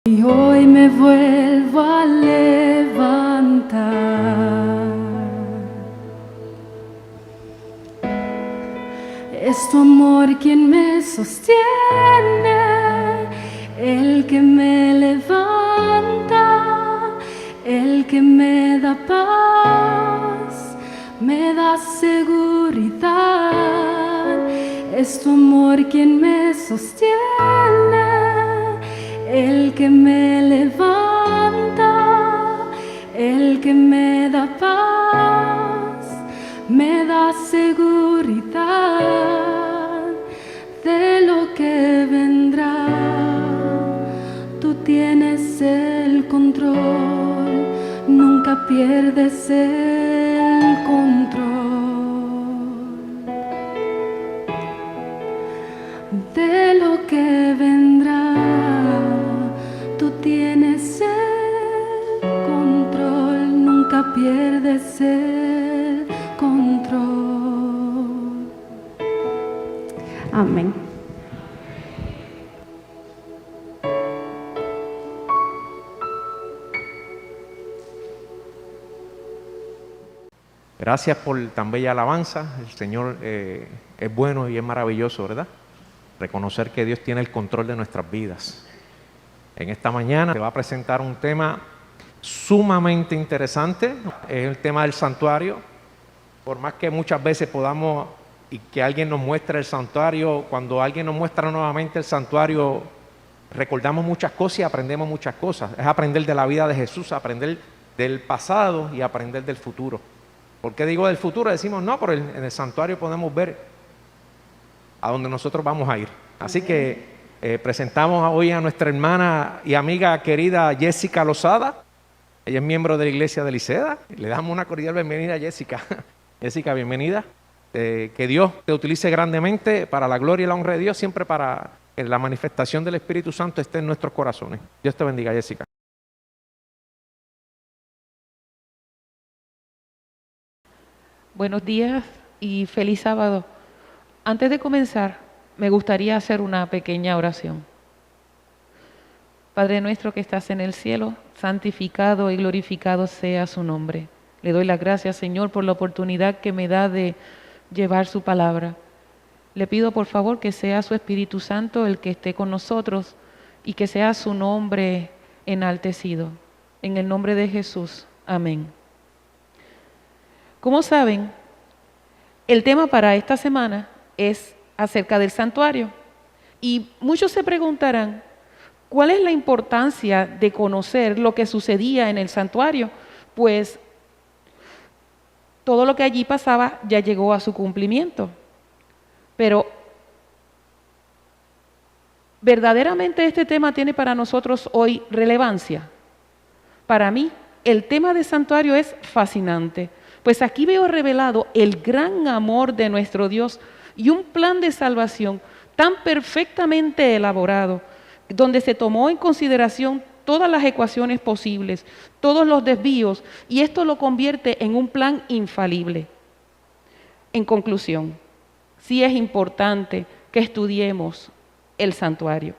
Y hoy me vuelvo a levantar. Es tu amor quien me sostiene, el que me levanta, el que me da paz, me da seguridad. Es tu amor quien me sostiene, el que me levanta, el que me da paz, me da seguridad de lo que vendrá. Tú tienes el control, nunca pierdes el control de lo que vendrá. Tú tienes el control, nunca pierdes el control. Amén. Gracias por tan bella alabanza. El Señor es bueno y es maravilloso, ¿verdad? Reconocer que Dios tiene el control de nuestras vidas. En esta mañana te va a presentar un tema sumamente interesante. Es el tema del santuario. Por más que muchas veces podamos y que alguien nos muestre el santuario, cuando alguien nos muestra nuevamente el santuario, recordamos muchas cosas y aprendemos muchas cosas. Es aprender de la vida de Jesús, aprender del pasado y aprender del futuro. ¿Por qué digo del futuro? Decimos, no, pero en el santuario podemos ver a dónde nosotros vamos a ir. Así que presentamos hoy a nuestra hermana y amiga querida Jessica Lozada. Ella es miembro de la iglesia de Liceda. Le damos una cordial bienvenida a Jessica. Jessica, bienvenida. Que Dios te utilice grandemente para la gloria y la honra de Dios, siempre para que la manifestación del Espíritu Santo esté en nuestros corazones. Dios te bendiga, Jessica. Buenos días y feliz sábado. Antes de comenzar, me gustaría hacer una pequeña oración. Padre nuestro que estás en el cielo, santificado y glorificado sea su nombre. Le doy las gracias, Señor, por la oportunidad que me da de llevar su palabra. Le pido, por favor, que sea su Espíritu Santo el que esté con nosotros y que sea su nombre enaltecido. En el nombre de Jesús. Amén. Como saben, el tema para esta semana es acerca del santuario. Y muchos se preguntarán, ¿cuál es la importancia de conocer lo que sucedía en el santuario? Pues todo lo que allí pasaba ya llegó a su cumplimiento. Pero ¿verdaderamente este tema tiene para nosotros hoy relevancia? Para mí, el tema del santuario es fascinante. Pues aquí veo revelado el gran amor de nuestro Dios y un plan de salvación tan perfectamente elaborado, donde se tomó en consideración todas las ecuaciones posibles, todos los desvíos, y esto lo convierte en un plan infalible. En conclusión, sí es importante que estudiemos el santuario.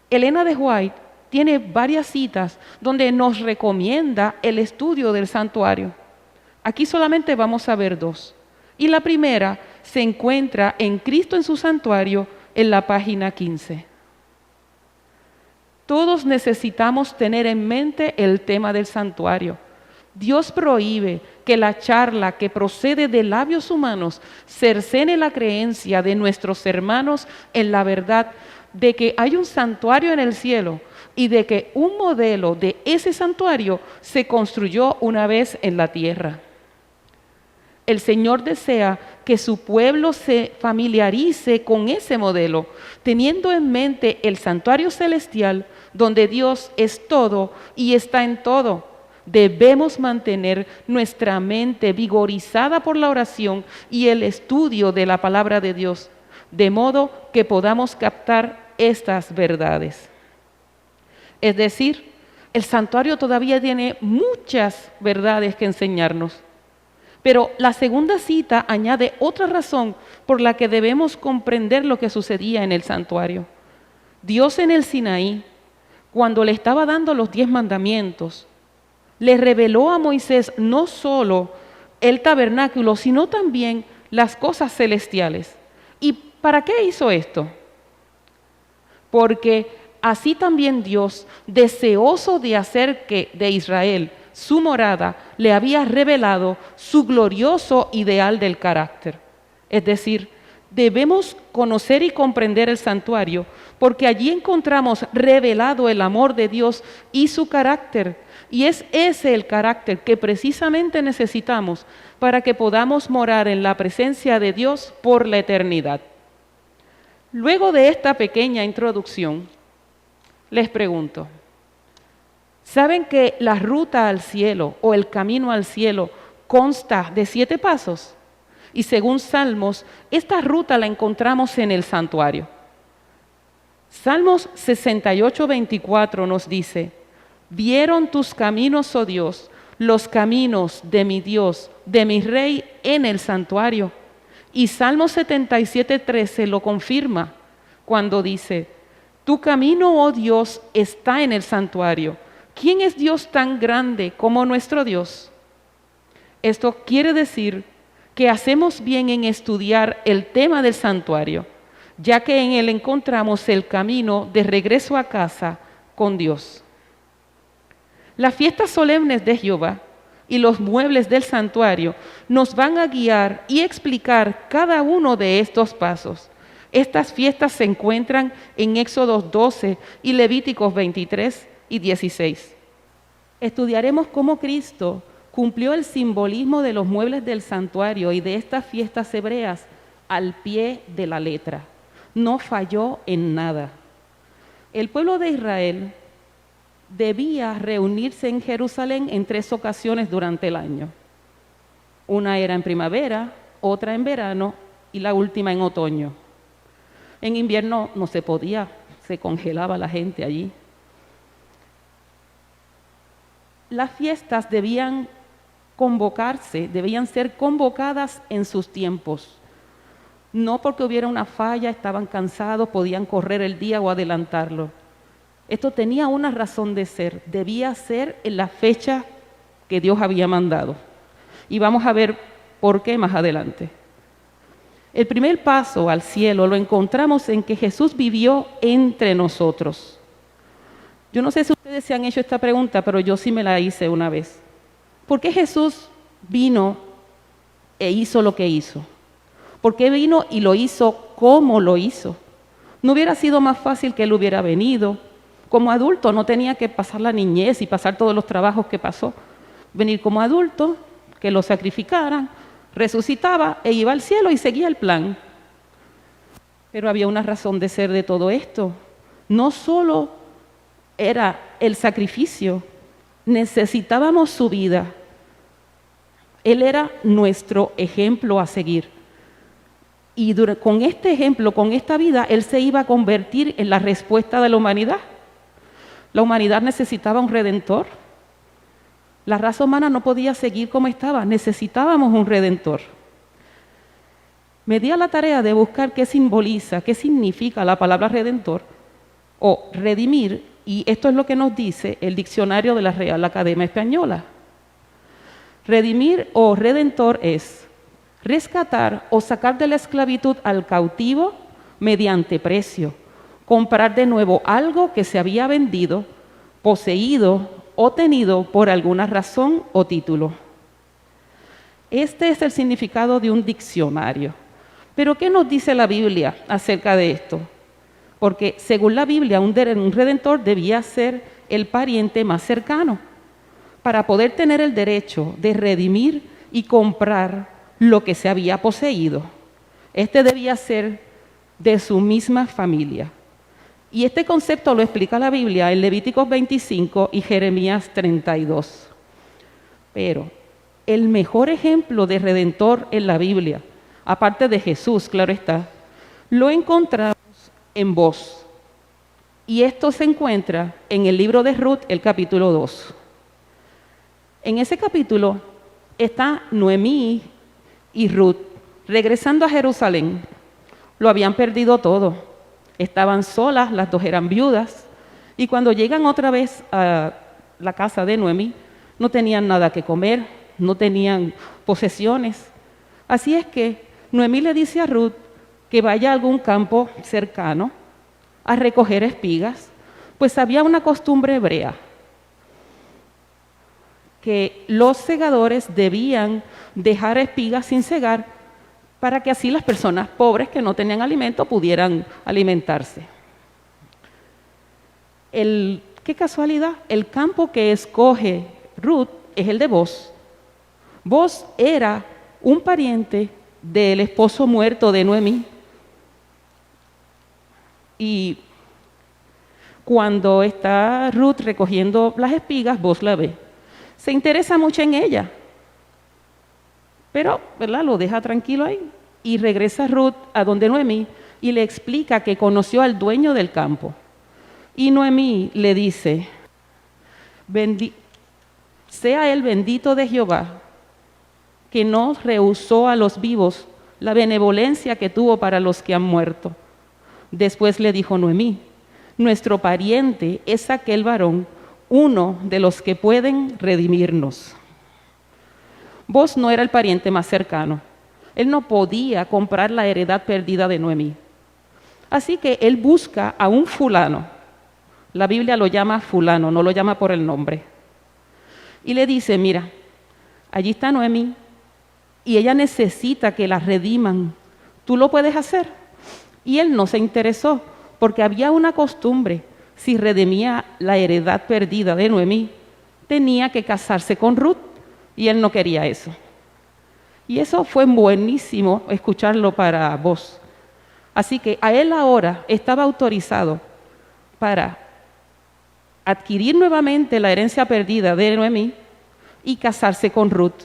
Elena de White tiene varias citas donde nos recomienda el estudio del santuario. Aquí solamente vamos a ver dos. Y la primera se encuentra en Cristo en su santuario en la página 15. Todos necesitamos tener en mente el tema del santuario. Dios prohíbe que la charla que procede de labios humanos cercene la creencia de nuestros hermanos en la verdad de que hay un santuario en el cielo y de que un modelo de ese santuario se construyó una vez en la tierra. El Señor desea que su pueblo se familiarice con ese modelo, teniendo en mente el santuario celestial, donde Dios es todo y está en todo. Debemos mantener nuestra mente vigorizada por la oración y el estudio de la palabra de Dios, de modo que podamos captar estas verdades. Es decir, el santuario todavía tiene muchas verdades que enseñarnos. Pero la segunda cita añade otra razón por la que debemos comprender lo que sucedía en el santuario. Dios en el Sinaí, cuando le estaba dando los 10 mandamientos, le reveló a Moisés no solo el tabernáculo, sino también las cosas celestiales. ¿Y para qué hizo esto? Porque así también Dios, deseoso de hacer que de Israel su morada, le había revelado su glorioso ideal del carácter. Es decir, debemos conocer y comprender el santuario, porque allí encontramos revelado el amor de Dios y su carácter. Y es ese el carácter que precisamente necesitamos para que podamos morar en la presencia de Dios por la eternidad. Luego de esta pequeña introducción, les pregunto, ¿saben que la ruta al cielo o el camino al cielo consta de 7 pasos? Y según Salmos, esta ruta la encontramos en el santuario. Salmos 68:24 nos dice: vieron tus caminos, oh Dios, los caminos de mi Dios, de mi Rey en el santuario. Y Salmos 77:13 lo confirma cuando dice: tu camino, oh Dios, está en el santuario. ¿Quién es Dios tan grande como nuestro Dios? Esto quiere decir que hacemos bien en estudiar el tema del santuario, ya que en él encontramos el camino de regreso a casa con Dios. Las fiestas solemnes de Jehová y los muebles del santuario nos van a guiar y explicar cada uno de estos pasos. Estas fiestas se encuentran en Éxodo 12 y Levíticos 23 y 16. Estudiaremos cómo Cristo cumplió el simbolismo de los muebles del santuario y de estas fiestas hebreas al pie de la letra. No falló en nada. El pueblo de Israel debía reunirse en Jerusalén en 3 ocasiones durante el año. Una era en primavera, otra en verano y la última en otoño. En invierno no se podía, se congelaba la gente allí. Las fiestas debían ser convocadas en sus tiempos. No porque hubiera una falla, estaban cansados, podían correr el día o adelantarlo. Esto tenía una razón de ser, debía ser en la fecha que Dios había mandado. Y vamos a ver por qué más adelante. El primer paso al cielo lo encontramos en que Jesús vivió entre nosotros. Yo no sé si ustedes se han hecho esta pregunta, pero yo sí me la hice una vez. ¿Por qué Jesús vino e hizo lo que hizo? ¿Por qué vino y lo hizo como lo hizo? ¿No hubiera sido más fácil que Él hubiera venido? Como adulto no tenía que pasar la niñez y pasar todos los trabajos que pasó. Venir como adulto, que lo sacrificaran, resucitaba e iba al cielo y seguía el plan. Pero había una razón de ser de todo esto. No solo era el sacrificio, necesitábamos su vida. Él era nuestro ejemplo a seguir. Y con este ejemplo, con esta vida, Él se iba a convertir en la respuesta de la humanidad. La humanidad necesitaba un redentor. La raza humana no podía seguir como estaba, necesitábamos un redentor. Me di a la tarea de buscar qué simboliza, qué significa la palabra redentor o redimir, y esto es lo que nos dice el diccionario de la Real Academia Española. Redimir o redentor es rescatar o sacar de la esclavitud al cautivo mediante precio, comprar de nuevo algo que se había vendido, poseído o tenido por alguna razón o título. Este es el significado de un diccionario. Pero ¿qué nos dice la Biblia acerca de esto? Porque según la Biblia, un redentor debía ser el pariente más cercano para poder tener el derecho de redimir y comprar lo que se había poseído. Este debía ser de su misma familia. Y este concepto lo explica la Biblia en Levíticos 25 y Jeremías 32. Pero el mejor ejemplo de redentor en la Biblia, aparte de Jesús, claro está, lo encontramos en Booz. Y esto se encuentra en el libro de Ruth, el capítulo 2. En ese capítulo está Noemí y Ruth regresando a Jerusalén. Lo habían perdido todo. Estaban solas, las dos eran viudas, Y cuando llegan otra vez a la casa de Noemí, no tenían nada que comer, no tenían posesiones. Así es que Noemí le dice a Ruth que vaya a algún campo cercano a recoger espigas, pues había una costumbre hebrea que los segadores debían dejar espigas sin segar para que así las personas pobres que no tenían alimento pudieran alimentarse. Qué casualidad, el campo que escoge Ruth es el de Boz. Boz era un pariente del esposo muerto de Noemí. Y cuando está Ruth recogiendo las espigas, Boz la ve. Se interesa mucho en ella, pero ¿verdad? Lo deja tranquilo ahí. Y regresa Ruth a donde Noemí y le explica que conoció al dueño del campo. Y Noemí le dice, sea el bendito de Jehová, que no rehusó a los vivos la benevolencia que tuvo para los que han muerto. Después le dijo Noemí, nuestro pariente es aquel varón, uno de los que pueden redimirnos. Boz no era el pariente más cercano. Él no podía comprar la heredad perdida de Noemí. Así que él busca a un fulano. La Biblia lo llama fulano, no lo llama por el nombre. Y le dice, mira, allí está Noemí y ella necesita que la rediman. ¿Tú lo puedes hacer? Y él no se interesó porque había una costumbre. Si redimía la heredad perdida de Noemí, tenía que casarse con Ruth y él no quería eso. Y eso fue buenísimo escucharlo para Boz. Así que a él ahora estaba autorizado para adquirir nuevamente la herencia perdida de Noemí y casarse con Ruth.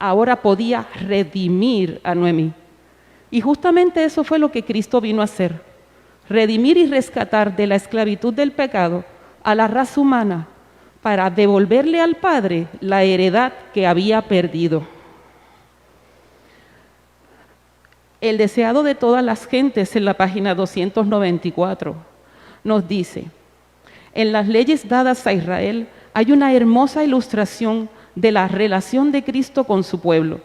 Ahora podía redimir a Noemí. Y justamente eso fue lo que Cristo vino a hacer. Redimir y rescatar de la esclavitud del pecado a la raza humana para devolverle al Padre la heredad que había perdido. El deseado de todas las gentes, en la página 294, nos dice, en las leyes dadas a Israel hay una hermosa ilustración de la relación de Cristo con su pueblo.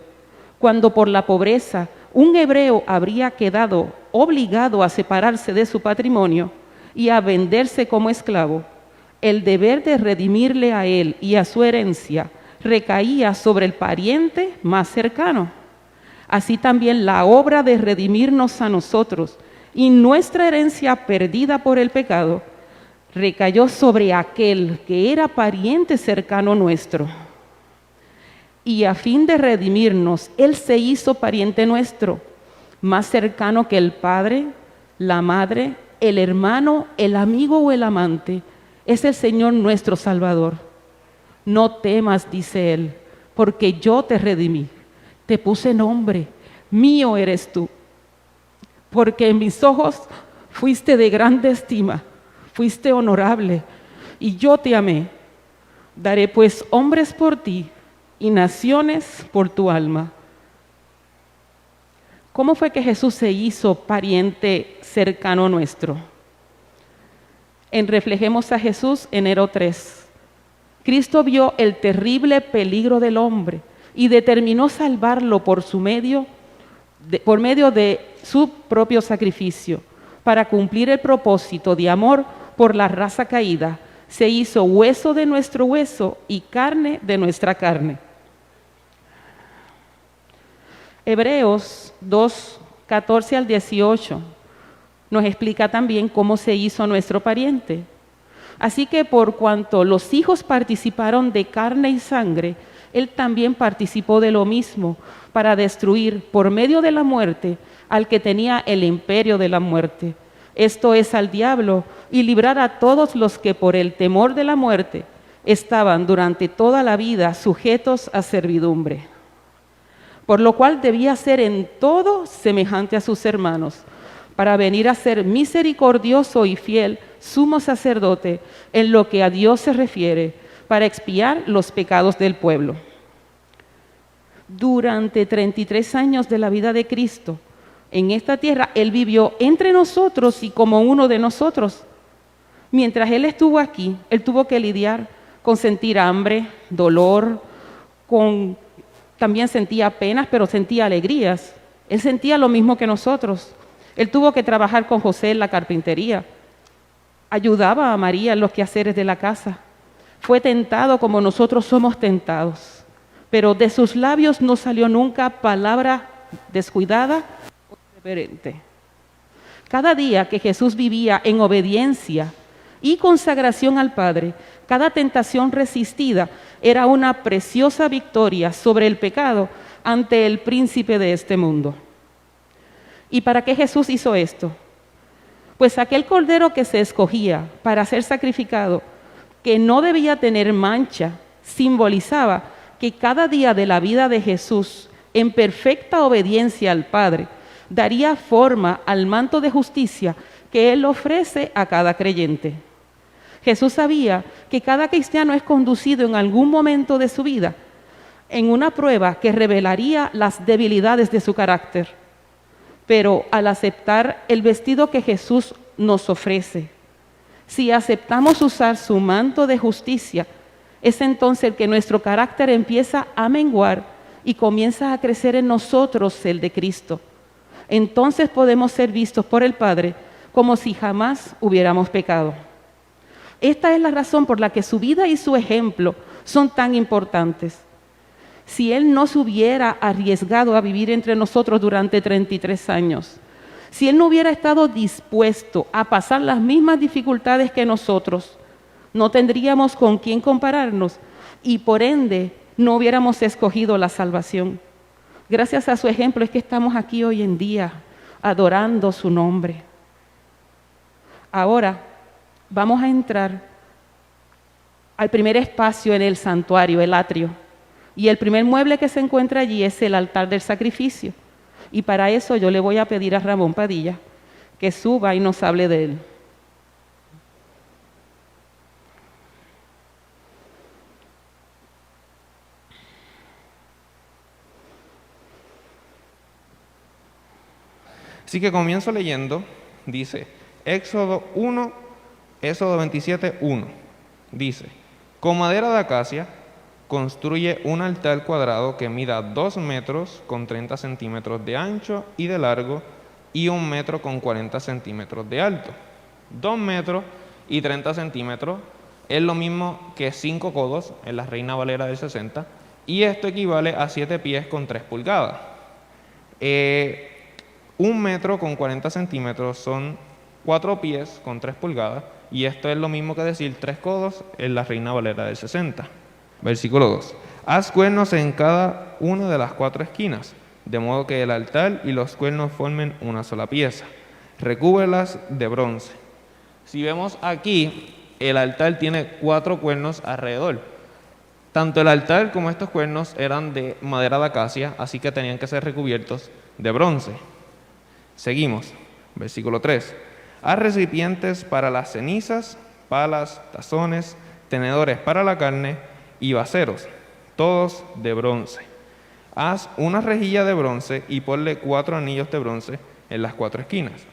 Cuando por la pobreza un hebreo habría quedado obligado a separarse de su patrimonio y a venderse como esclavo, el deber de redimirle a él y a su herencia recaía sobre el pariente más cercano. Así también la obra de redimirnos a nosotros y nuestra herencia perdida por el pecado recayó sobre aquel que era pariente cercano nuestro. Y a fin de redimirnos, Él se hizo pariente nuestro, más cercano que el padre, la madre, el hermano, el amigo o el amante. Es el Señor nuestro Salvador. No temas, dice Él, porque yo te redimí. Te puse nombre, mío eres tú. Porque en mis ojos fuiste de grande estima, fuiste honorable, y yo te amé. Daré pues hombres por ti y naciones por tu alma. ¿Cómo fue que Jesús se hizo pariente cercano nuestro? En Reflejemos a Jesús, enero 3. Cristo vio el terrible peligro del hombre y determinó salvarlo por medio de su propio sacrificio. Para cumplir el propósito de amor por la raza caída, se hizo hueso de nuestro hueso y carne de nuestra carne. Hebreos 2, 14 al 18 nos explica también cómo se hizo nuestro pariente. Así que por cuanto los hijos participaron de carne y sangre, Él también participó de lo mismo para destruir por medio de la muerte al que tenía el imperio de la muerte, esto es al diablo, y librar a todos los que por el temor de la muerte estaban durante toda la vida sujetos a servidumbre. Por lo cual debía ser en todo semejante a sus hermanos, para venir a ser misericordioso y fiel sumo sacerdote en lo que a Dios se refiere, para expiar los pecados del pueblo. Durante 33 años de la vida de Cristo en esta tierra, Él vivió entre nosotros y como uno de nosotros. Mientras Él estuvo aquí, Él tuvo que lidiar con sentir hambre, dolor, también sentía penas, pero sentía alegrías. Él sentía lo mismo que nosotros. Él tuvo que trabajar con José en la carpintería. Ayudaba a María en los quehaceres de la casa. Fue tentado como nosotros somos tentados. Pero de sus labios no salió nunca palabra descuidada o irreverente. Cada día que Jesús vivía en obediencia y consagración al Padre, cada tentación resistida era una preciosa victoria sobre el pecado ante el príncipe de este mundo. ¿Y para qué Jesús hizo esto? Pues aquel cordero que se escogía para ser sacrificado, que no debía tener mancha, simbolizaba que cada día de la vida de Jesús, en perfecta obediencia al Padre, daría forma al manto de justicia que Él ofrece a cada creyente. Jesús sabía que cada cristiano es conducido en algún momento de su vida en una prueba que revelaría las debilidades de su carácter. Pero al aceptar el vestido que Jesús nos ofrece, si aceptamos usar su manto de justicia, es entonces que nuestro carácter empieza a menguar y comienza a crecer en nosotros el de Cristo. Entonces podemos ser vistos por el Padre como si jamás hubiéramos pecado. Esta es la razón por la que su vida y su ejemplo son tan importantes. Si Él no se hubiera arriesgado a vivir entre nosotros durante 33 años, si Él no hubiera estado dispuesto a pasar las mismas dificultades que nosotros, no tendríamos con quién compararnos y por ende no hubiéramos escogido la salvación. Gracias a su ejemplo es que estamos aquí hoy en día adorando su nombre. Ahora vamos a entrar al primer espacio en el santuario, el atrio. Y el primer mueble que se encuentra allí es el altar del sacrificio. Y para eso yo le voy a pedir a Ramón Padilla que suba y nos hable de él. Así que comienzo leyendo, dice, Éxodo 27, 1, dice, con madera de acacia construye un altar cuadrado que mida 2 metros con 30 centímetros de ancho y de largo y 1 metro con 40 centímetros de alto. 2 metros y 30 centímetros es lo mismo que 5 codos en la Reina Valera del 60 y esto equivale a 7 pies con 3 pulgadas. 1 metro con 40 centímetros son 4 pies con 3 pulgadas y esto es lo mismo que decir 3 codos en la Reina Valera del 60. Versículo 2. Haz cuernos en cada una de las 4 esquinas, de modo que el altar y los cuernos formen una sola pieza. Recúbrelas de bronce. Si vemos aquí, el altar tiene 4 cuernos alrededor. Tanto el altar como estos cuernos eran de madera de acacia, así que tenían que ser recubiertos de bronce. Seguimos. Versículo 3. Haz recipientes para las cenizas, palas, tazones, tenedores para la carne y vaseros, todos de bronce. Haz una rejilla de bronce y ponle 4 anillos de bronce en las 4 esquinas.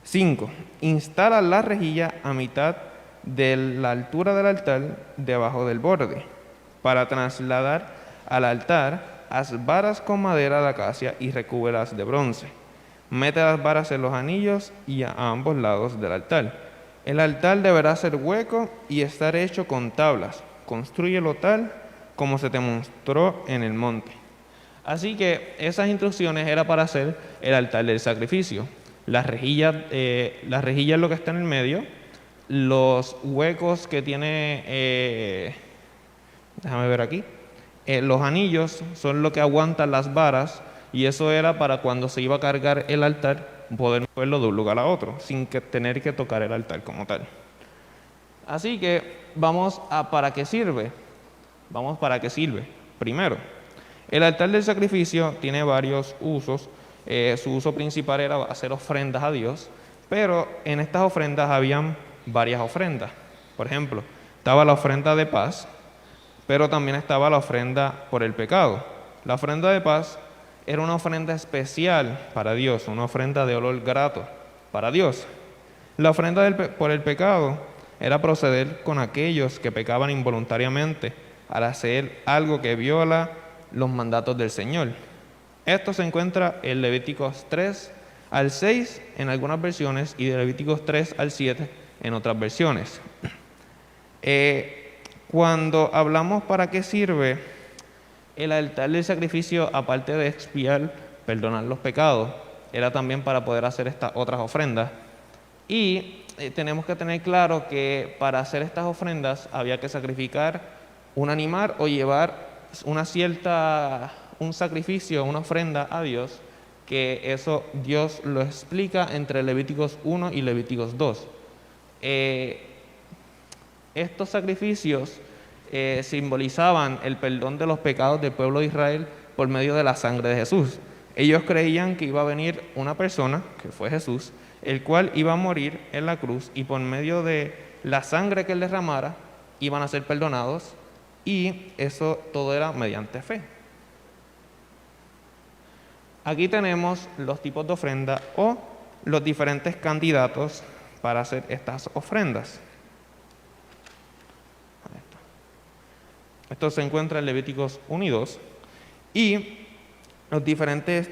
5. Instala la rejilla a mitad de la altura del altar debajo del borde. Para trasladar al altar, haz varas con madera de acacia y recúbrelas de bronce. Mete las varas en los anillos y a ambos lados del altar. El altar deberá ser hueco y estar hecho con tablas. Constrúyelo tal como se te mostró en el monte. Así que esas instrucciones eran para hacer el altar del sacrificio. La rejilla es lo que está en el medio. Los huecos que tiene, déjame ver aquí, los anillos son lo que aguantan las varas y eso era para cuando se iba a cargar el altar poder moverlo de un lugar a otro, sin tener que tocar el altar como tal. Así que vamos a ¿para qué sirve? Vamos para qué sirve. Primero, el altar del sacrificio tiene varios usos. Su uso principal era hacer ofrendas a Dios, pero en estas ofrendas habían varias ofrendas. Por ejemplo, estaba la ofrenda de paz, pero también estaba la ofrenda por el pecado. La ofrenda de paz era una ofrenda especial para Dios, una ofrenda de olor grato para Dios. La ofrenda por el pecado era proceder con aquellos que pecaban involuntariamente al hacer algo que viola los mandatos del Señor. Esto se encuentra en Levíticos 3 al 6 en algunas versiones y de Levíticos 3 al 7 en otras versiones. Cuando hablamos para qué sirve el altar del sacrificio, aparte de expiar, perdonar los pecados, era también para poder hacer estas otras ofrendas. Y tenemos que tener claro que para hacer estas ofrendas había que sacrificar un animal o llevar un sacrificio, una ofrenda a Dios, que eso Dios lo explica entre Levíticos 1 y Levíticos 2. Estos sacrificios simbolizaban el perdón de los pecados del pueblo de Israel por medio de la sangre de Jesús. Ellos creían que iba a venir una persona, que fue Jesús, el cual iba a morir en la cruz y por medio de la sangre que él derramara iban a ser perdonados, y eso todo era mediante fe. Aquí tenemos los tipos de ofrenda o los diferentes candidatos para hacer estas ofrendas. Esto se encuentra en Levíticos 1 y 2, y los diferentes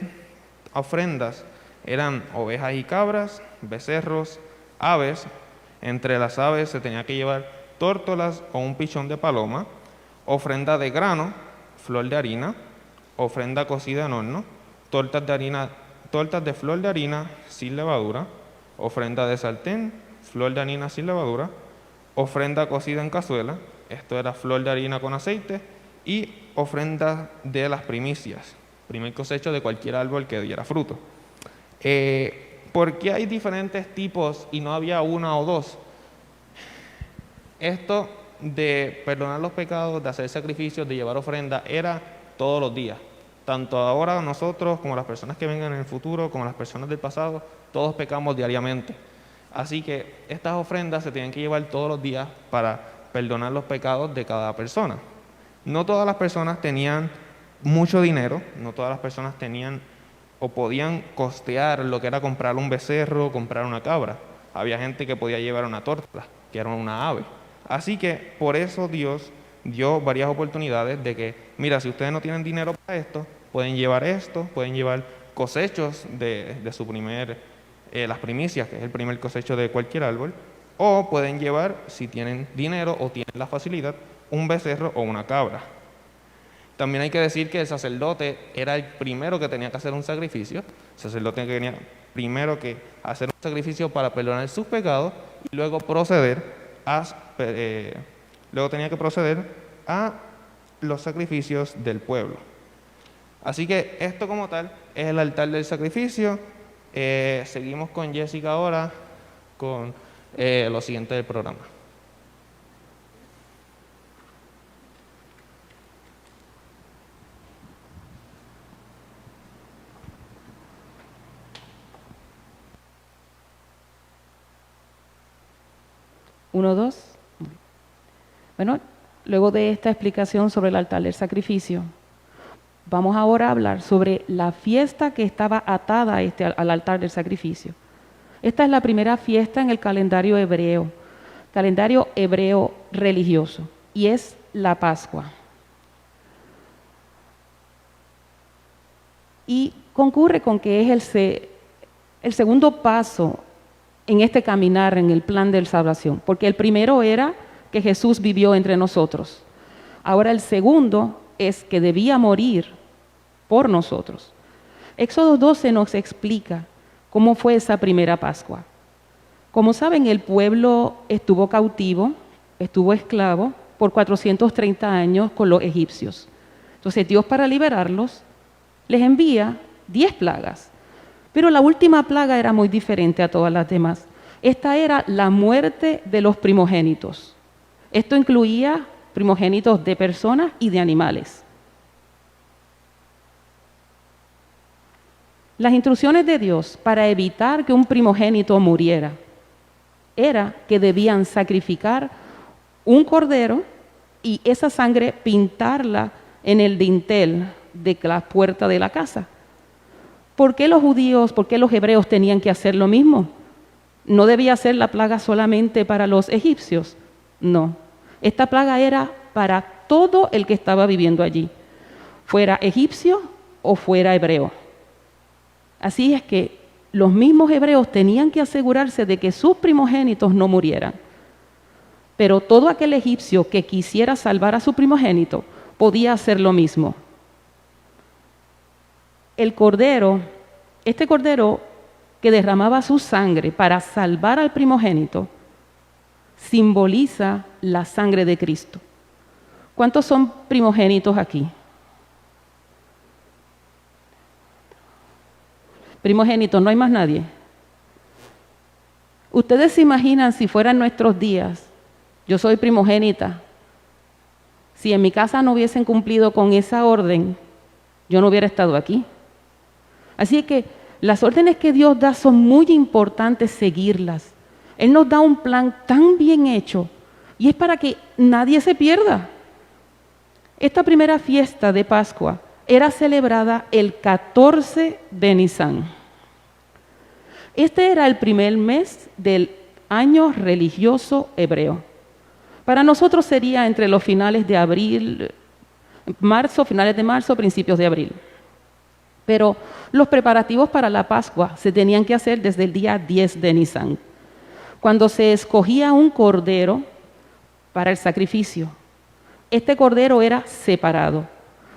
ofrendas eran ovejas y cabras, becerros, aves. Entre las aves se tenía que llevar tórtolas o un pichón de paloma, ofrenda de grano, flor de harina, ofrenda cocida en horno, tortas de flor de harina sin levadura, ofrenda de sartén, flor de harina sin levadura, ofrenda cocida en cazuela, esto era flor de harina con aceite, y ofrenda de las primicias, primer cosecho de cualquier árbol que diera fruto. ¿Por qué hay diferentes tipos y no había una o dos? Esto de perdonar los pecados, de hacer sacrificios, de llevar ofrenda, era todos los días. Tanto ahora nosotros, como las personas que vengan en el futuro, como las personas del pasado, todos pecamos diariamente. Así que estas ofrendas se tienen que llevar todos los días para perdonar los pecados de cada persona. No todas las personas tenían mucho dinero, no todas las personas tenían o podían costear lo que era comprar un becerro, comprar una cabra. Había gente que podía llevar una torta, que era una ave. Así que por eso Dios dio varias oportunidades de que, mira, si ustedes no tienen dinero para esto, pueden llevar cosechos de su las primicias, que es el primer cosecho de cualquier árbol, o pueden llevar, si tienen dinero o tienen la facilidad, un becerro o una cabra. También hay que decir que el sacerdote era el primero que tenía que hacer un sacrificio. El sacerdote tenía primero que hacer un sacrificio para perdonar sus pecados y luego tenía que proceder a los sacrificios del pueblo. Así que esto como tal es el altar del sacrificio. Seguimos con Jessica ahora con lo siguiente del programa. Uno, dos. Bueno, luego de esta explicación sobre el altar del sacrificio, vamos ahora a hablar sobre la fiesta que estaba atada al altar del sacrificio. Esta es la primera fiesta en el calendario hebreo religioso, y es la Pascua. Y concurre con que es el segundo paso en este caminar, en el plan de salvación, porque el primero era que Jesús vivió entre nosotros. Ahora el segundo es que debía morir por nosotros. Éxodo 12 nos explica cómo fue esa primera Pascua. Como saben, el pueblo estuvo cautivo, estuvo esclavo por 430 años con los egipcios. Entonces Dios, para liberarlos, les envía 10 plagas. Pero la última plaga era muy diferente a todas las demás. Esta era la muerte de los primogénitos. Esto incluía primogénitos de personas y de animales. Las instrucciones de Dios para evitar que un primogénito muriera era que debían sacrificar un cordero y esa sangre pintarla en el dintel de la puerta de la casa. ¿Por qué los hebreos tenían que hacer lo mismo? ¿No debía ser la plaga solamente para los egipcios? No. Esta plaga era para todo el que estaba viviendo allí, fuera egipcio o fuera hebreo. Así es que los mismos hebreos tenían que asegurarse de que sus primogénitos no murieran. Pero todo aquel egipcio que quisiera salvar a su primogénito podía hacer lo mismo. El cordero, este cordero que derramaba su sangre para salvar al primogénito, simboliza la sangre de Cristo. ¿Cuántos son primogénitos aquí? Primogénitos, no hay más nadie. Ustedes se imaginan si fueran nuestros días, yo soy primogénita, si en mi casa no hubiesen cumplido con esa orden, yo no hubiera estado aquí. Así que las órdenes que Dios da son muy importantes seguirlas. Él nos da un plan tan bien hecho y es para que nadie se pierda. Esta primera fiesta de Pascua era celebrada el 14 de Nisán. Este era el primer mes del año religioso hebreo. Para nosotros sería entre los finales de abril, finales de marzo, principios de abril. Pero los preparativos para la Pascua se tenían que hacer desde el día 10 de Nisán, cuando se escogía un cordero para el sacrificio. Este cordero era separado.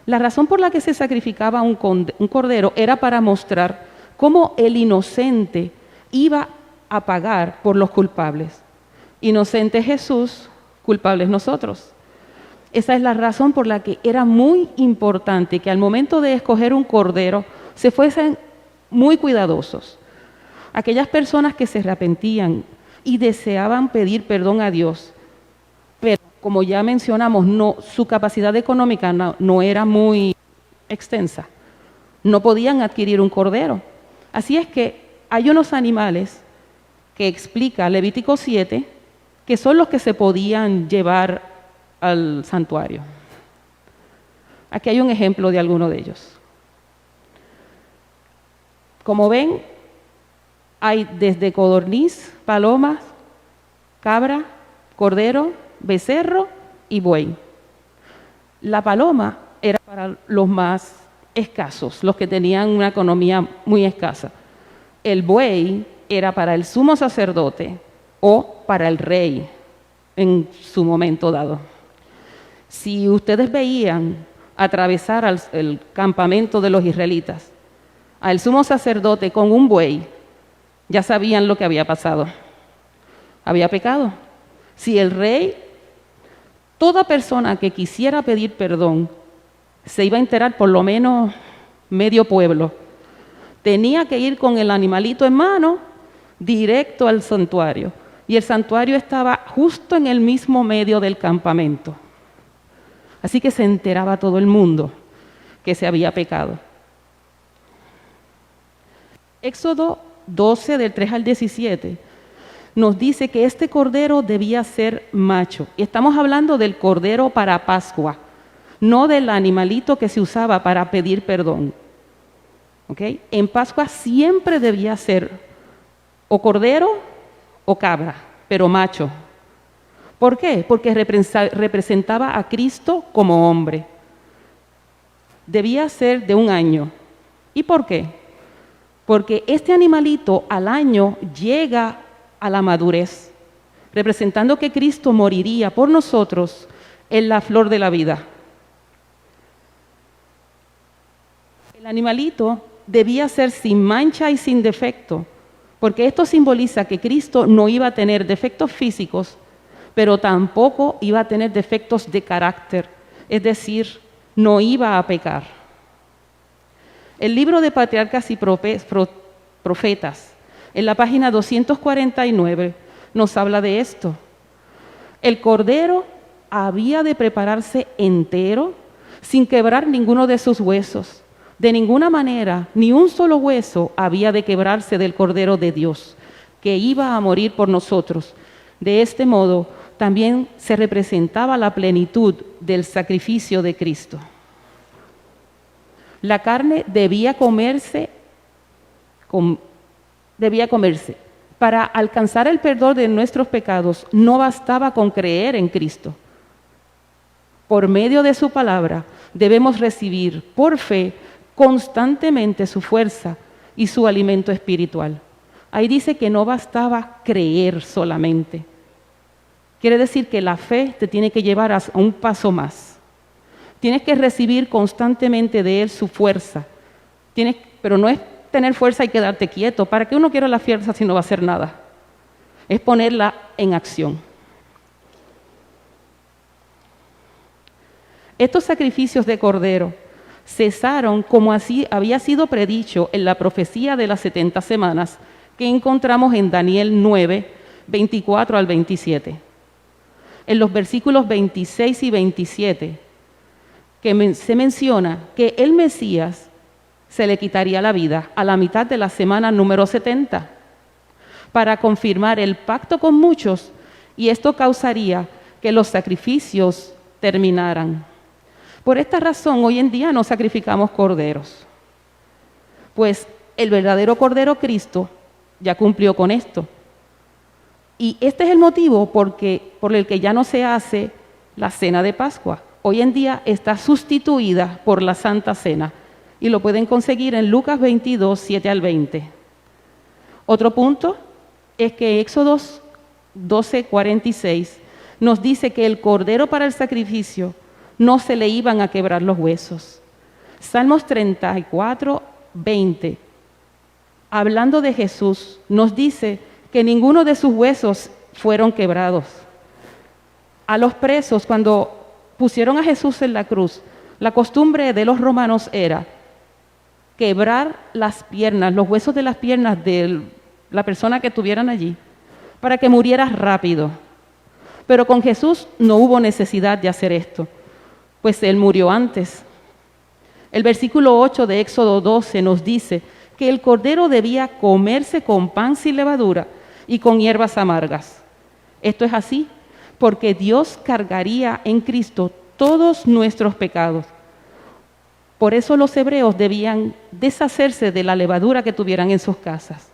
La razón por la que se sacrificaba un cordero era para mostrar cómo el inocente iba a pagar por los culpables. Inocente Jesús, culpables nosotros. Esa es la razón por la que era muy importante que al momento de escoger un cordero se fuesen muy cuidadosos. Aquellas personas que se arrepentían y deseaban pedir perdón a Dios, pero como ya mencionamos, su capacidad económica no era muy extensa. No podían adquirir un cordero. Así es que hay unos animales que explica Levítico 7, que son los que se podían llevar al santuario. Aquí hay un ejemplo de alguno de ellos. Como ven, hay desde codorniz, palomas, cabra, cordero, becerro y buey. La paloma era para los más escasos, los que tenían una economía muy escasa. El buey era para el sumo sacerdote o para el rey en su momento dado. Si ustedes veían atravesar el campamento de los israelitas al sumo sacerdote con un buey, ya sabían lo que había pasado. Había pecado. Si el rey, toda persona que quisiera pedir perdón, se iba a enterar, por lo menos medio pueblo, tenía que ir con el animalito en mano directo al santuario. Y el santuario estaba justo en el mismo medio del campamento. Así que se enteraba todo el mundo que se había pecado. Éxodo 12, del 3 al 17, nos dice que este cordero debía ser macho. Y estamos hablando del cordero para Pascua, no del animalito que se usaba para pedir perdón. ¿Okay? En Pascua siempre debía ser o cordero o cabra, pero macho. ¿Por qué? Porque representaba a Cristo como hombre. Debía ser de 1 año. ¿Y por qué? Porque este animalito al año llega a la madurez, representando que Cristo moriría por nosotros en la flor de la vida. El animalito debía ser sin mancha y sin defecto, porque esto simboliza que Cristo no iba a tener defectos físicos, pero tampoco iba a tener defectos de carácter, es decir, no iba a pecar. El libro de Patriarcas y Profetas, en la página 249, nos habla de esto. El cordero había de prepararse entero, sin quebrar ninguno de sus huesos. De ninguna manera, ni un solo hueso había de quebrarse del Cordero de Dios, que iba a morir por nosotros. De este modo, también se representaba la plenitud del sacrificio de Cristo. La carne debía comerse Para alcanzar el perdón de nuestros pecados no bastaba con creer en Cristo. Por medio de su palabra debemos recibir por fe constantemente su fuerza y su alimento espiritual. Ahí dice que no bastaba creer solamente. Quiere decir que la fe te tiene que llevar a un paso más. Tienes que recibir constantemente de Él su fuerza. Pero no es tener fuerza y quedarte quieto. ¿Para qué uno quiere la fuerza si no va a hacer nada? Es ponerla en acción. Estos sacrificios de cordero cesaron como así había sido predicho en la profecía de las 70 semanas que encontramos en Daniel 9, 24 al 27. En los versículos 26 y 27, se menciona que el Mesías se le quitaría la vida a la mitad de la semana número 70 para confirmar el pacto con muchos, y esto causaría que los sacrificios terminaran. Por esta razón, hoy en día no sacrificamos corderos, pues el verdadero Cordero Cristo ya cumplió con esto. Y este es el motivo por el que ya no se hace la cena de Pascua. Hoy en día está sustituida por la Santa Cena, y lo pueden conseguir en Lucas 22, 7 al 20. Otro punto es que Éxodo 12, 46 nos dice que el cordero para el sacrificio no se le iban a quebrar los huesos. Salmos 34, 20, hablando de Jesús, nos dice que ninguno de sus huesos fueron quebrados. A los presos, cuando pusieron a Jesús en la cruz, la costumbre de los romanos era quebrar las piernas, los huesos de las piernas de la persona que tuvieran allí, para que muriera rápido. Pero con Jesús no hubo necesidad de hacer esto, pues Él murió antes. El versículo 8 de Éxodo 12 nos dice que el cordero debía comerse con pan sin levadura y con hierbas amargas. Esto es así porque Dios cargaría en Cristo todos nuestros pecados. Por eso los hebreos debían deshacerse de la levadura que tuvieran en sus casas.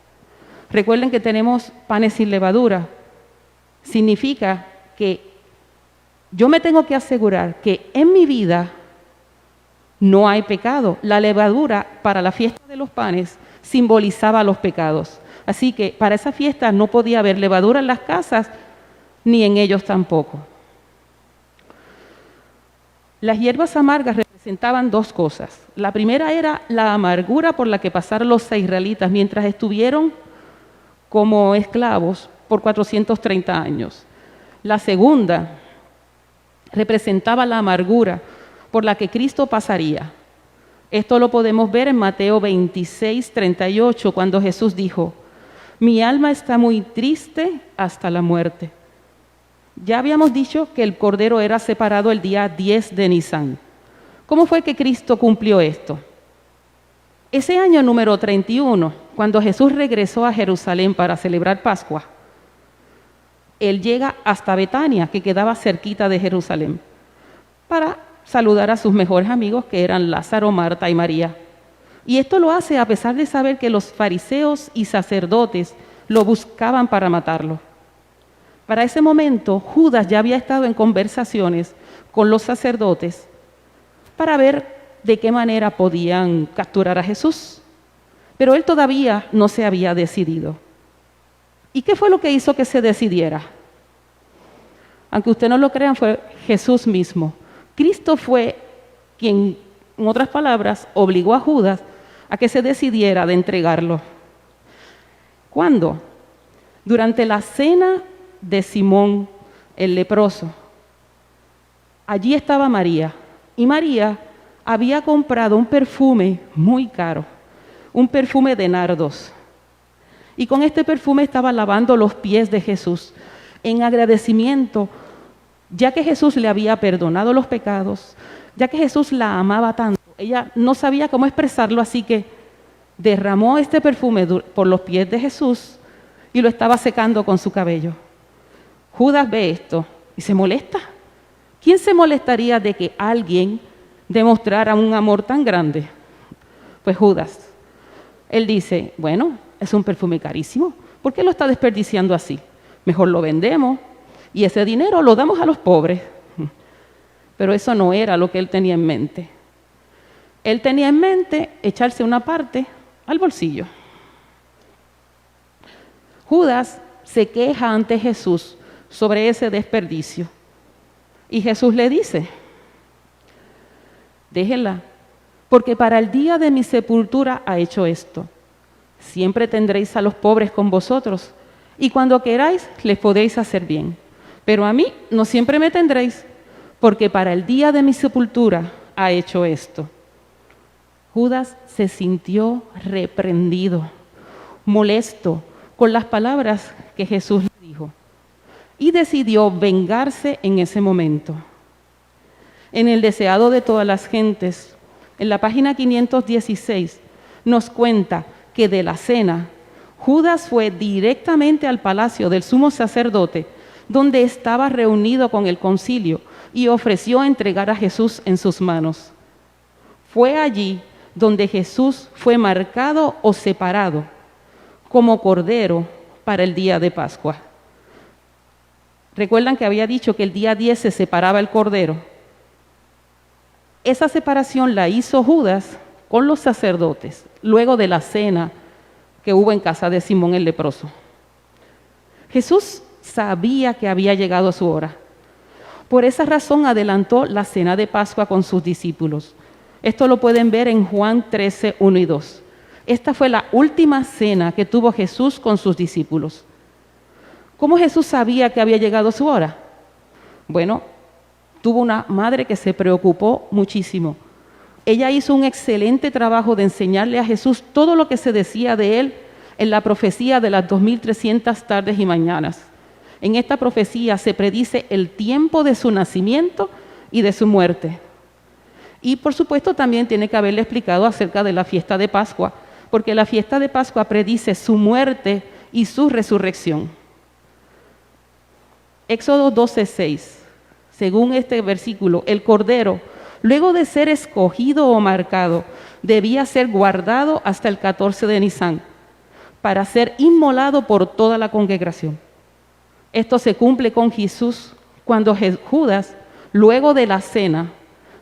Recuerden que tenemos panes sin levadura. Significa que yo me tengo que asegurar que en mi vida no hay pecado. La levadura para la fiesta de los panes simbolizaba los pecados. Así que para esa fiesta no podía haber levadura en las casas, ni en ellos tampoco. Las hierbas amargas representaban dos cosas. La primera era la amargura por la que pasaron los israelitas mientras estuvieron como esclavos por 430 años. La segunda representaba la amargura por la que Cristo pasaría. Esto lo podemos ver en Mateo 26, 38, cuando Jesús dijo: mi alma está muy triste hasta la muerte. Ya habíamos dicho que el cordero era separado el día 10 de Nisán. ¿Cómo fue que Cristo cumplió esto? Ese año número 31, cuando Jesús regresó a Jerusalén para celebrar Pascua, Él llega hasta Betania, que quedaba cerquita de Jerusalén, para saludar a sus mejores amigos, que eran Lázaro, Marta y María. Y esto lo hace a pesar de saber que los fariseos y sacerdotes lo buscaban para matarlo. Para ese momento, Judas ya había estado en conversaciones con los sacerdotes para ver de qué manera podían capturar a Jesús. Pero él todavía no se había decidido. ¿Y qué fue lo que hizo que se decidiera? Aunque ustedes no lo crean, fue Jesús mismo. Cristo fue quien, en otras palabras, obligó a Judas a que se decidiera de entregarlo. ¿Cuándo? Durante la cena de Simón el leproso. Allí estaba María, y María había comprado un perfume muy caro, un perfume de nardos. Y con este perfume estaba lavando los pies de Jesús en agradecimiento, ya que Jesús le había perdonado los pecados, ya que Jesús la amaba tanto. Ella no sabía cómo expresarlo, así que derramó este perfume por los pies de Jesús y lo estaba secando con su cabello. Judas ve esto y se molesta. ¿Quién se molestaría de que alguien demostrara un amor tan grande? Pues Judas. Él dice, bueno, es un perfume carísimo, ¿Por qué lo está desperdiciando así? Mejor lo vendemos y ese dinero lo damos a los pobres. Pero eso no era lo que él tenía en mente. Él tenía en mente echarse una parte al bolsillo. Judas se queja ante Jesús sobre ese desperdicio. Y Jesús le dice, déjenla, porque para el día de mi sepultura ha hecho esto. Siempre tendréis a los pobres con vosotros, y cuando queráis les podéis hacer bien. Pero a mí no siempre me tendréis, porque para el día de mi sepultura ha hecho esto. Judas se sintió reprendido, molesto con las palabras que Jesús le dijo, y decidió vengarse en ese momento. En el deseado de todas las gentes, en la página 516, nos cuenta que de la cena, Judas fue directamente al palacio del sumo sacerdote, donde estaba reunido con el concilio, y ofreció entregar a Jesús en sus manos. Fue allí donde Jesús fue marcado o separado como cordero para el día de Pascua. ¿Recuerdan que había dicho que el día 10 se separaba el cordero? Esa separación la hizo Judas con los sacerdotes, luego de la cena que hubo en casa de Simón el leproso. Jesús sabía que había llegado su hora. Por esa razón adelantó la cena de Pascua con sus discípulos. Esto lo pueden ver en Juan 13, 1 y 2. Esta fue la última cena que tuvo Jesús con sus discípulos. ¿Cómo Jesús sabía que había llegado su hora? Bueno, tuvo una madre que se preocupó muchísimo. Ella hizo un excelente trabajo de enseñarle a Jesús todo lo que se decía de él en la profecía de las 2300 tardes y mañanas. En esta profecía se predice el tiempo de su nacimiento y de su muerte. Y por supuesto también tiene que haberle explicado acerca de la fiesta de Pascua, porque la fiesta de Pascua predice su muerte y su resurrección. Éxodo 12:6. Según este versículo, el cordero, luego de ser escogido o marcado, debía ser guardado hasta el 14 de Nisán, para ser inmolado por toda la congregación. Esto se cumple con Jesús cuando Judas, luego de la cena,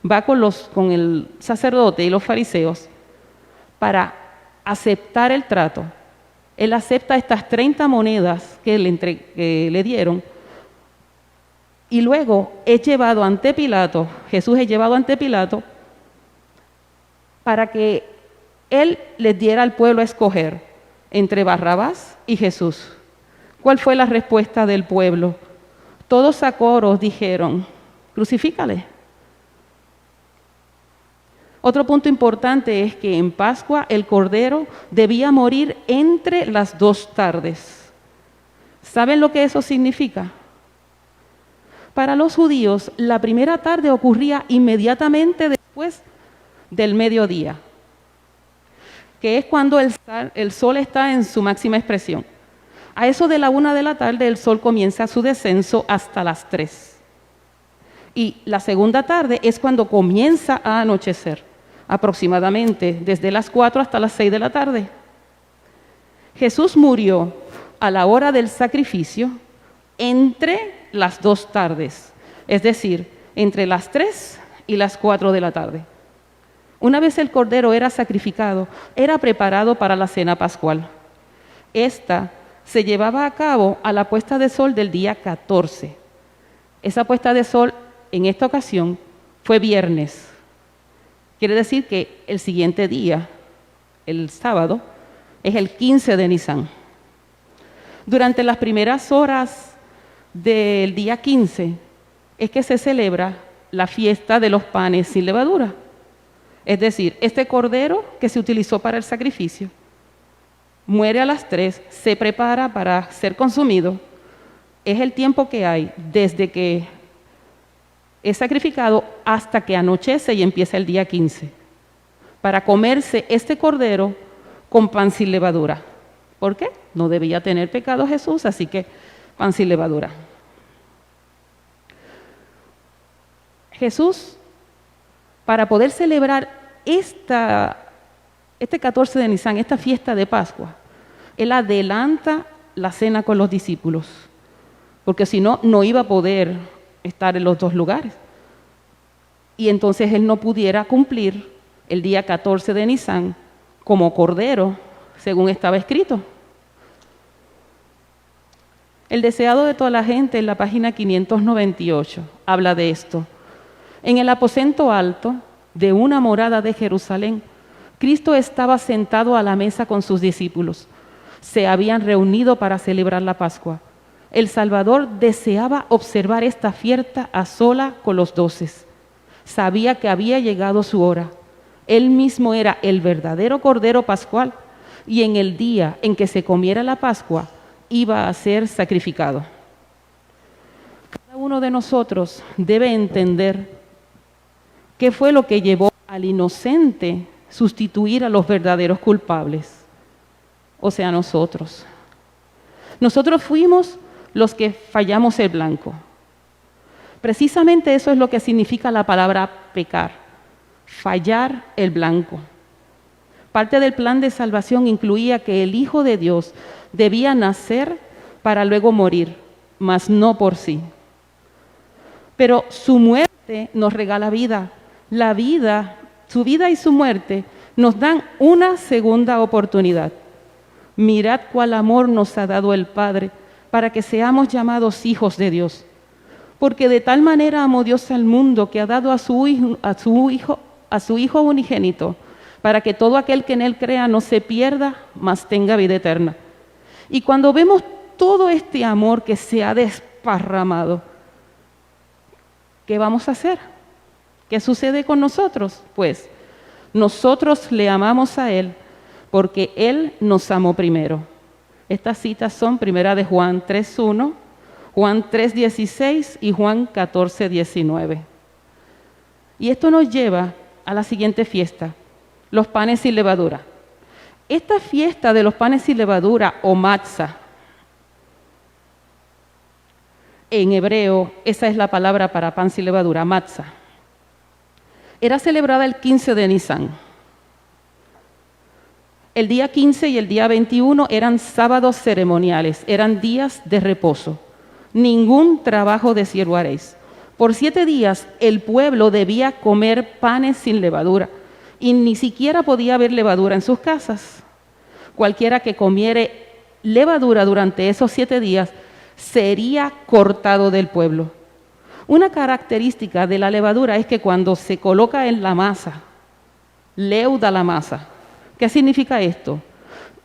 va con el sacerdote y los fariseos para aceptar el trato. Él acepta estas 30 monedas que le dieron y luego es llevado ante Pilato. Jesús es llevado ante Pilato para que él les diera al pueblo a escoger entre Barrabás y Jesús. ¿Cuál fue la respuesta del pueblo? Todos a coros dijeron, crucifícale. Otro punto importante es que en Pascua el cordero debía morir entre las 2 tardes. ¿Saben lo que eso significa? Para los judíos, la primera tarde ocurría inmediatamente después del mediodía, que es cuando el sol está en su máxima expresión. A eso de la 1 de la tarde el sol comienza su descenso hasta las 3. Y la segunda tarde es cuando comienza a anochecer, aproximadamente desde las 4 hasta las 6 de la tarde. Jesús murió a la hora del sacrificio entre las 2 tardes, es decir, entre las 3 y las 4 de la tarde. Una vez el cordero era sacrificado, era preparado para la cena pascual. Esta se llevaba a cabo a la puesta de sol del día 14. Esa puesta de sol en esta ocasión fue viernes. Quiere decir que el siguiente día, el sábado, es el 15 de Nisán. Durante las primeras horas del día 15 es que se celebra la fiesta de los panes sin levadura. Es decir, este cordero que se utilizó para el sacrificio muere a las 3, se prepara para ser consumido. Es el tiempo que hay desde que es sacrificado hasta que anochece y empieza el día 15, para comerse este cordero con pan sin levadura. ¿Por qué? No debía tener pecado Jesús, así que pan sin levadura. Jesús, para poder celebrar este 14 de Nisán, esta fiesta de Pascua, Él adelanta la cena con los discípulos, porque si no, no iba a poder estar en los dos lugares. Y entonces él no pudiera cumplir el día 14 de Nisan como cordero, según estaba escrito. El deseado de toda la gente, en la página 598, habla de esto. En el aposento alto de una morada de Jerusalén, Cristo estaba sentado a la mesa con sus discípulos. Se habían reunido para celebrar la Pascua. El Salvador deseaba observar esta fiesta a sola con los 12. Sabía que había llegado su hora. Él mismo era el verdadero Cordero Pascual y en el día en que se comiera la Pascua iba a ser sacrificado. Cada uno de nosotros debe entender qué fue lo que llevó al inocente sustituir a los verdaderos culpables, o sea, nosotros. Nosotros fuimos los que fallamos el blanco. Precisamente eso es lo que significa la palabra pecar, fallar el blanco. Parte del plan de salvación incluía que el Hijo de Dios debía nacer para luego morir, mas no por sí. Pero su muerte nos regala vida. La vida, su vida y su muerte nos dan una segunda oportunidad. Mirad cuál amor nos ha dado el Padre para que seamos llamados hijos de Dios. Porque de tal manera amó Dios al mundo que ha dado a su Hijo unigénito, para que todo aquel que en Él crea no se pierda, mas tenga vida eterna. Y cuando vemos todo este amor que se ha desparramado, ¿qué vamos a hacer? ¿Qué sucede con nosotros? Pues nosotros le amamos a Él porque Él nos amó primero. Estas citas son primera de Juan 3:1, Juan 3:16 y Juan 14:19. Y esto nos lleva a la siguiente fiesta, los panes sin levadura. Esta fiesta de los panes sin levadura o matzah, en hebreo esa es la palabra para pan sin levadura, matzah, era celebrada el 15 de Nisan. El día 15 y el día 21 eran sábados ceremoniales, eran días de reposo. Ningún trabajo de siervo haréis. Por 7 días el pueblo debía comer panes sin levadura y ni siquiera podía haber levadura en sus casas. Cualquiera que comiere levadura durante esos 7 días sería cortado del pueblo. Una característica de la levadura es que cuando se coloca en la masa, leuda la masa. ¿Qué significa esto?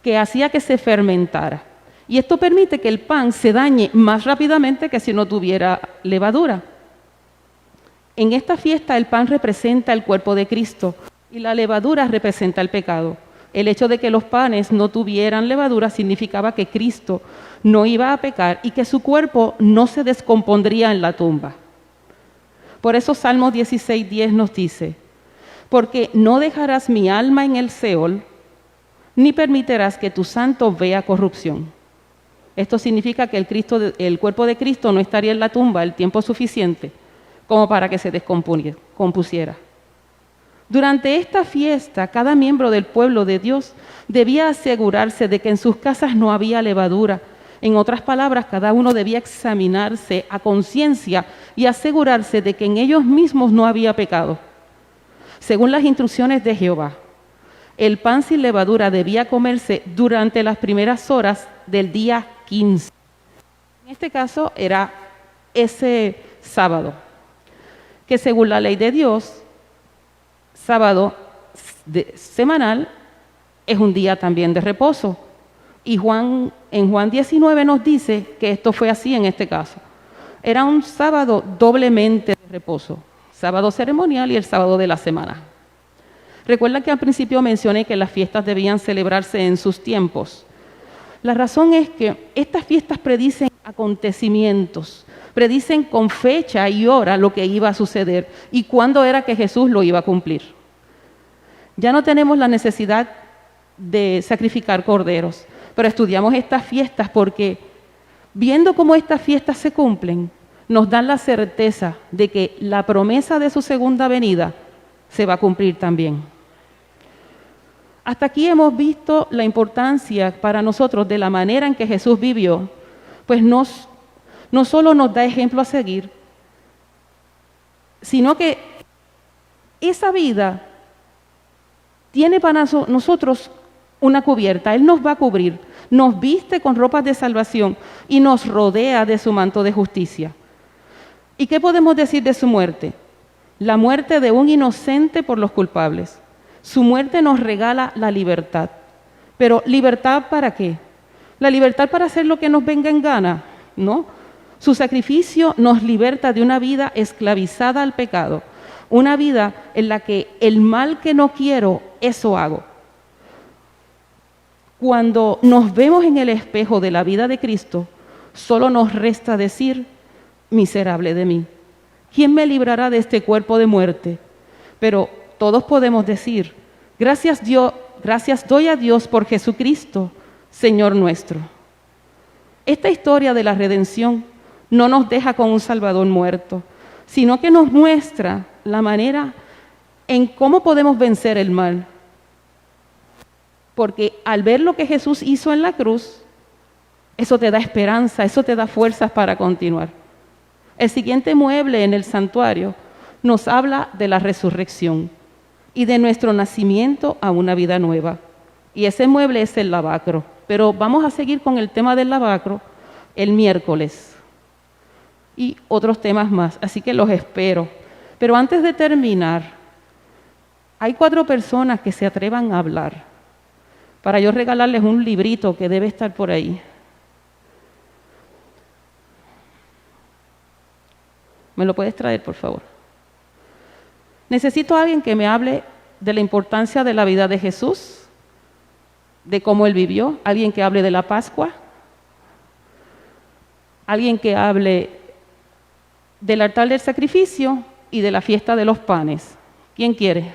Que hacía que se fermentara. Y esto permite que el pan se dañe más rápidamente que si no tuviera levadura. En esta fiesta el pan representa el cuerpo de Cristo y la levadura representa el pecado. El hecho de que los panes no tuvieran levadura significaba que Cristo no iba a pecar y que su cuerpo no se descompondría en la tumba. Por eso Salmos 16:10 nos dice: porque no dejarás mi alma en el Seol, ni permitirás que tu santo vea corrupción. Esto significa que el cuerpo de Cristo no estaría en la tumba el tiempo suficiente como para que se descompusiera. Durante esta fiesta, cada miembro del pueblo de Dios debía asegurarse de que en sus casas no había levadura. En otras palabras, cada uno debía examinarse a conciencia y asegurarse de que en ellos mismos no había pecado. Según las instrucciones de Jehová, el pan sin levadura debía comerse durante las primeras horas del día 15. En este caso era ese sábado, que según la ley de Dios, sábado semanal es un día también de reposo. Y en Juan 19 nos dice que esto fue así en este caso. Era un sábado doblemente de reposo, sábado ceremonial y el sábado de la semana. Recuerda que al principio mencioné que las fiestas debían celebrarse en sus tiempos. La razón es que estas fiestas predicen acontecimientos, predicen con fecha y hora lo que iba a suceder y cuándo era que Jesús lo iba a cumplir. Ya no tenemos la necesidad de sacrificar corderos, pero estudiamos estas fiestas porque viendo cómo estas fiestas se cumplen, nos dan la certeza de que la promesa de su segunda venida se va a cumplir también. Hasta aquí hemos visto la importancia para nosotros de la manera en que Jesús vivió, pues no solo nos da ejemplo a seguir, sino que esa vida tiene para nosotros una cubierta. Él nos va a cubrir, nos viste con ropas de salvación y nos rodea de su manto de justicia. ¿Y qué podemos decir de su muerte? La muerte de un inocente por los culpables. Su muerte nos regala la libertad. Pero ¿libertad para qué? ¿La libertad para hacer lo que nos venga en gana? No. Su sacrificio nos liberta de una vida esclavizada al pecado, una vida en la que el mal que no quiero, eso hago. Cuando nos vemos en el espejo de la vida de Cristo, solo nos resta decir, miserable de mí, ¿quién me librará de este cuerpo de muerte? Pero todos podemos decir, gracias doy a Dios por Jesucristo, Señor nuestro. Esta historia de la redención no nos deja con un Salvador muerto, sino que nos muestra la manera en cómo podemos vencer el mal. Porque al ver lo que Jesús hizo en la cruz, eso te da esperanza, eso te da fuerzas para continuar. El siguiente mueble en el santuario nos habla de la resurrección y de nuestro nacimiento a una vida nueva. Y ese mueble es el lavacro. Pero vamos a seguir con el tema del lavacro el miércoles. Y otros temas más, así que los espero. Pero antes de terminar, hay 4 personas que se atrevan a hablar, para yo regalarles un librito que debe estar por ahí. ¿Me lo puedes traer, por favor? Necesito a alguien que me hable de la importancia de la vida de Jesús, de cómo Él vivió, alguien que hable de la Pascua, alguien que hable del altar del sacrificio y de la fiesta de los panes. ¿Quién quiere?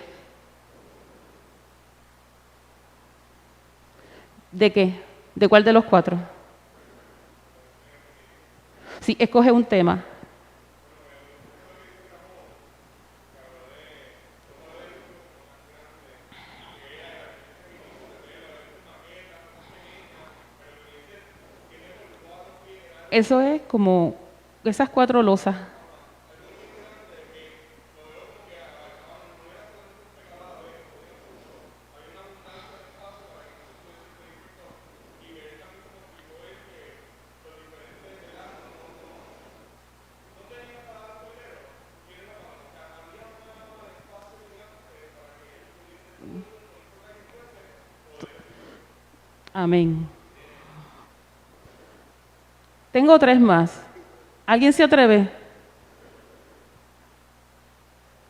¿De qué? ¿De cuál de los 4? Sí, escoge un tema. Eso es como esas 4 losas. Amén. Tengo 3 más. ¿Alguien se atreve?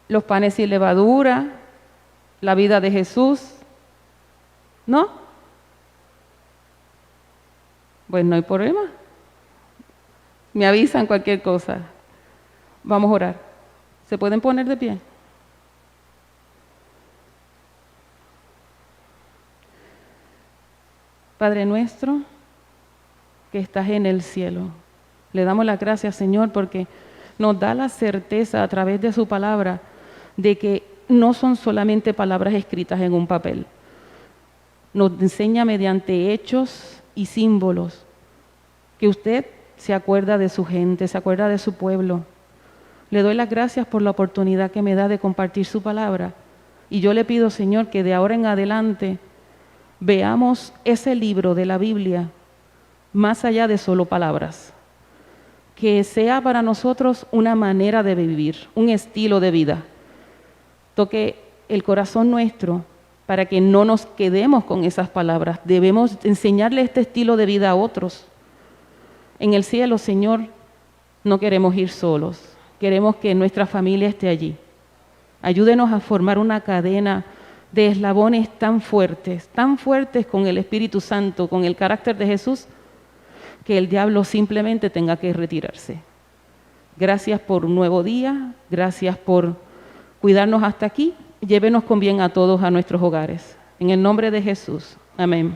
Los panes sin levadura, la vida de Jesús. ¿No? Pues no hay problema. Me avisan cualquier cosa. Vamos a orar. ¿Se pueden poner de pie? Padre nuestro, que estás en el cielo, le damos las gracias, Señor, porque nos da la certeza a través de su palabra de que no son solamente palabras escritas en un papel. Nos enseña mediante hechos y símbolos que usted se acuerda de su gente, se acuerda de su pueblo. Le doy las gracias por la oportunidad que me da de compartir su palabra. Y yo le pido, Señor, que de ahora en adelante veamos ese libro de la Biblia más allá de solo palabras. Que sea para nosotros una manera de vivir, un estilo de vida. Toque el corazón nuestro para que no nos quedemos con esas palabras. Debemos enseñarle este estilo de vida a otros. En el cielo, Señor, no queremos ir solos. Queremos que nuestra familia esté allí. Ayúdenos a formar una cadena de eslabones tan fuertes con el Espíritu Santo, con el carácter de Jesús, que el diablo simplemente tenga que retirarse. Gracias por un nuevo día, gracias por cuidarnos hasta aquí. Llévenos con bien a todos a nuestros hogares. En el nombre de Jesús. Amén.